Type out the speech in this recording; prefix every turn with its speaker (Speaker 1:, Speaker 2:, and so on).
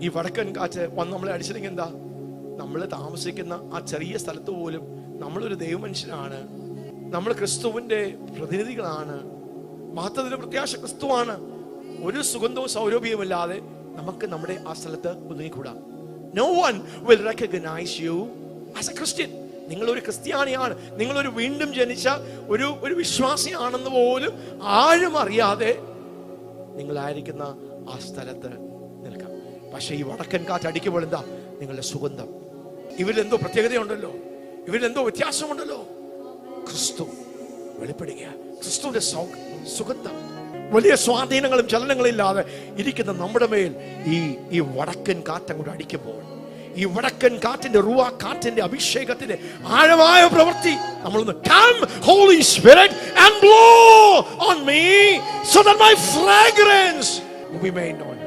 Speaker 1: ഈ വടക്കൻ കാറ്റ് വന്ന് നമ്മളെ അടിച്ചില്ലെങ്കിൽ എന്താ? നമ്മൾ താമസിക്കുന്ന ആ ചെറിയ സ്ഥലത്ത് പോലും നമ്മളൊരു ദൈവമനുഷ്യനാണ്, നമ്മൾ ക്രിസ്തുവിന്റെ പ്രതിനിധികളാണ്, മഹത്വത്തിന്റെ പ്രത്യാശ ക്രിസ്തുവാണ്. ഒരു സുഗന്ധവും സൗരഭ്യവുമില്ലാതെ നമുക്ക് നമ്മുടെ ആ സ്ഥലത്ത് ഒതുങ്ങിക്കൂടാ. No one will recognize you as a Christian. നിങ്ങളൊരു ക്രിസ്ത്യാനിയാണ്, നിങ്ങളൊരു വീണ്ടും ജനിച്ച ഒരു വിശ്വാസിയാണെന്ന് പോലും ആരും അറിയാതെ നിങ്ങളായിരിക്കുന്ന ആ സ്ഥലത്ത് നിൽക്കാം. പക്ഷെ ഈ വടക്കൻ കാറ്റ് അടിക്കുമ്പോൾ എന്താ? നിങ്ങളുടെ സുഗന്ധം. ഇവരിലെന്തോ പ്രത്യേകതയുണ്ടല്ലോ, ഇവരിലെന്തോ വ്യത്യാസമുണ്ടല്ലോ. ക്രിസ്തു വെളിപ്പെടുക, ക്രിസ്തുവിന്റെ സുഗന്ധം. വലിയ സ്വാധീനങ്ങളും ചലനങ്ങളും ഇല്ലാതെ ഇരിക്കുന്ന നമ്മുടെ മേൽ ഈ വടക്കൻ കാറ്റ് അങ്ങോട്ട് അടിക്കുമ്പോൾ, ഈ വടക്കൻ കാറ്റിന്റെ റുവാ കാറ്റിന്റെ അഭിഷേകത്തിന്റെ ആഴമായ പ്രവൃത്തി നമ്മളൊന്ന് come Holy Spirit and blow on me so that my fragrance will be made known.